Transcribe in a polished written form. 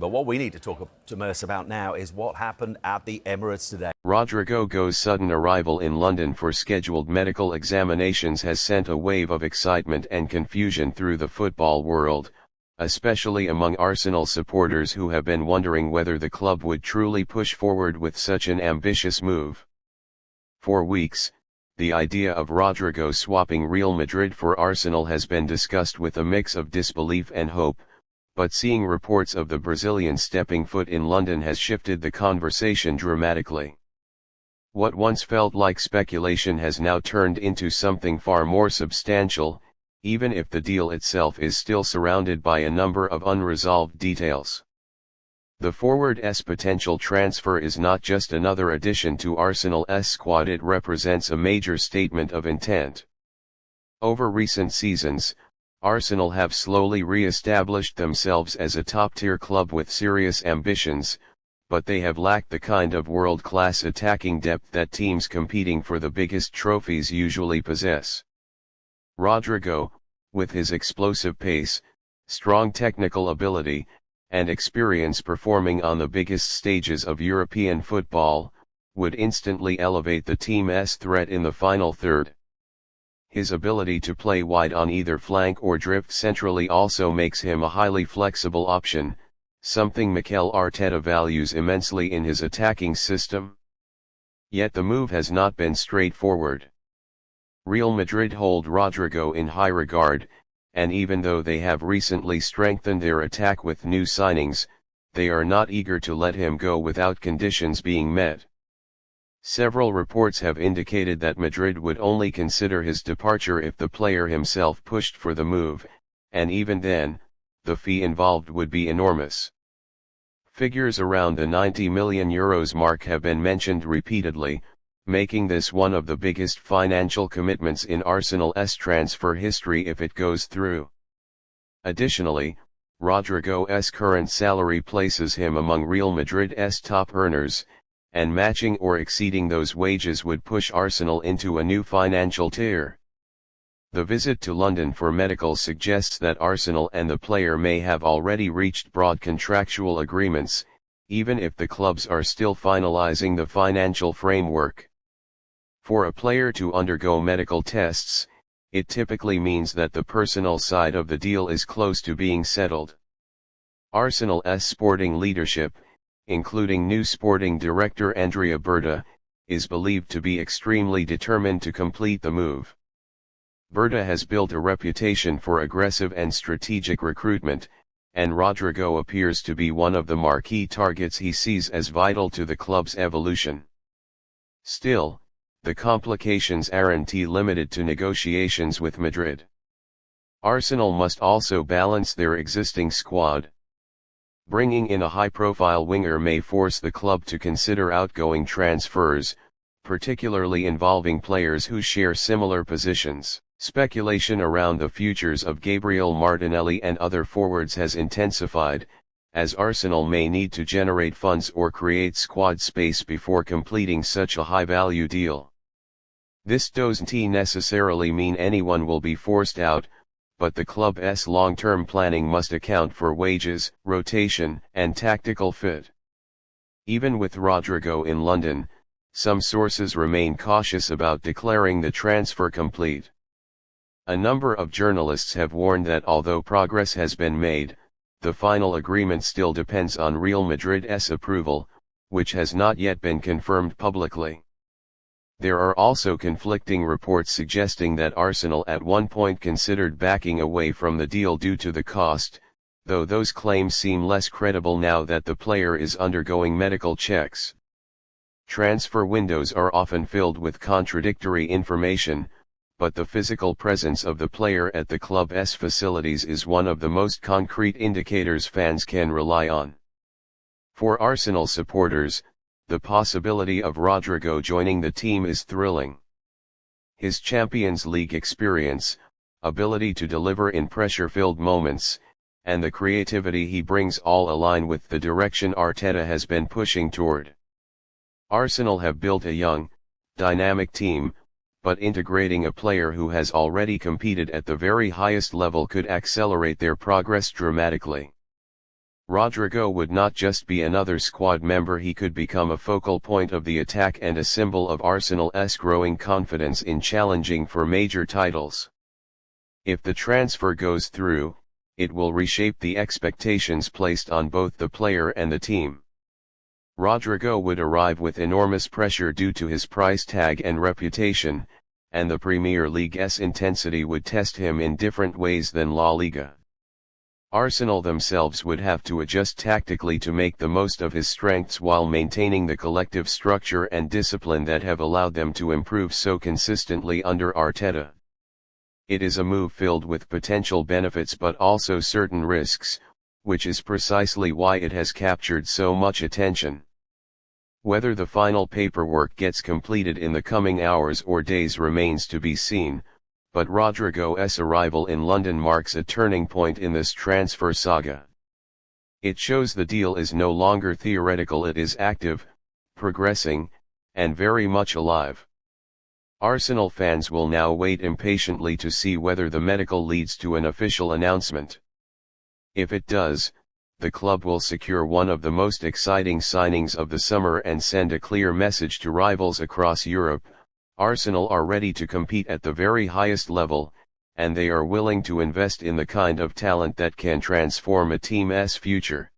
But what we need to talk to Merce about now is what happened at the Emirates today. Rodrygo Goes' sudden arrival in London for scheduled medical examinations has sent a wave of excitement and confusion through the football world, especially among Arsenal supporters who have been wondering whether the club would truly push forward with such an ambitious move. For weeks, the idea of Rodrygo swapping Real Madrid for Arsenal has been discussed with a mix of disbelief and hope, but seeing reports of the Brazilian stepping foot in London has shifted the conversation dramatically. What once felt like speculation has now turned into something far more substantial, even if the deal itself is still surrounded by a number of unresolved details. The forward's potential transfer is not just another addition to Arsenal's squad, it represents a major statement of intent. Over recent seasons, Arsenal have slowly re-established themselves as a top-tier club with serious ambitions, but they have lacked the kind of world-class attacking depth that teams competing for the biggest trophies usually possess. Rodrygo, with his explosive pace, strong technical ability, and experience performing on the biggest stages of European football, would instantly elevate the team's threat in the final third. His ability to play wide on either flank or drift centrally also makes him a highly flexible option, something Mikel Arteta values immensely in his attacking system. Yet the move has not been straightforward. Real Madrid hold Rodrygo in high regard, and even though they have recently strengthened their attack with new signings, they are not eager to let him go without conditions being met. Several reports have indicated that Madrid would only consider his departure if the player himself pushed for the move, and even then, the fee involved would be enormous. Figures around the €90 million mark have been mentioned repeatedly, making this one of the biggest financial commitments in Arsenal's transfer history if it goes through. Additionally, Rodrygo's current salary places him among Real Madrid's top earners, and matching or exceeding those wages would push Arsenal into a new financial tier. The visit to London for medical suggests that Arsenal and the player may have already reached broad contractual agreements, even if the clubs are still finalizing the financial framework. For a player to undergo medical tests, it typically means that the personal side of the deal is close to being settled. Arsenal's sporting leadership, including new sporting director Andrea Berta, is believed to be extremely determined to complete the move. Berta has built a reputation for aggressive and strategic recruitment, and Rodrygo appears to be one of the marquee targets he sees as vital to the club's evolution. Still, the complications aren't limited to negotiations with Madrid. Arsenal must also balance their existing squad. Bringing in a high-profile winger may force the club to consider outgoing transfers, particularly involving players who share similar positions. Speculation around the futures of Gabriel Martinelli and other forwards has intensified, as Arsenal may need to generate funds or create squad space before completing such a high-value deal. This doesn't necessarily mean anyone will be forced out, but the club's long-term planning must account for wages, rotation, and tactical fit. Even with Rodrygo in London, some sources remain cautious about declaring the transfer complete. A number of journalists have warned that although progress has been made, the final agreement still depends on Real Madrid's approval, which has not yet been confirmed publicly. There are also conflicting reports suggesting that Arsenal at one point considered backing away from the deal due to the cost, though those claims seem less credible now that the player is undergoing medical checks. Transfer windows are often filled with contradictory information, but the physical presence of the player at the club's facilities is one of the most concrete indicators fans can rely on. For Arsenal supporters, the possibility of Rodrygo joining the team is thrilling. His Champions League experience, ability to deliver in pressure-filled moments, and the creativity he brings all align with the direction Arteta has been pushing toward. Arsenal have built a young, dynamic team, but integrating a player who has already competed at the very highest level could accelerate their progress dramatically. Rodrygo would not just be another squad member, he could become a focal point of the attack and a symbol of Arsenal's growing confidence in challenging for major titles. If the transfer goes through, it will reshape the expectations placed on both the player and the team. Rodrygo would arrive with enormous pressure due to his price tag and reputation, and the Premier League's intensity would test him in different ways than La Liga. Arsenal themselves would have to adjust tactically to make the most of his strengths while maintaining the collective structure and discipline that have allowed them to improve so consistently under Arteta. It is a move filled with potential benefits but also certain risks, which is precisely why it has captured so much attention. Whether the final paperwork gets completed in the coming hours or days remains to be seen, but Rodrygo's arrival in London marks a turning point in this transfer saga. It shows the deal is no longer theoretical, it is active, progressing, and very much alive. Arsenal fans will now wait impatiently to see whether the medical leads to an official announcement. If it does, the club will secure one of the most exciting signings of the summer and send a clear message to rivals across Europe: Arsenal are ready to compete at the very highest level, and they are willing to invest in the kind of talent that can transform a team's future.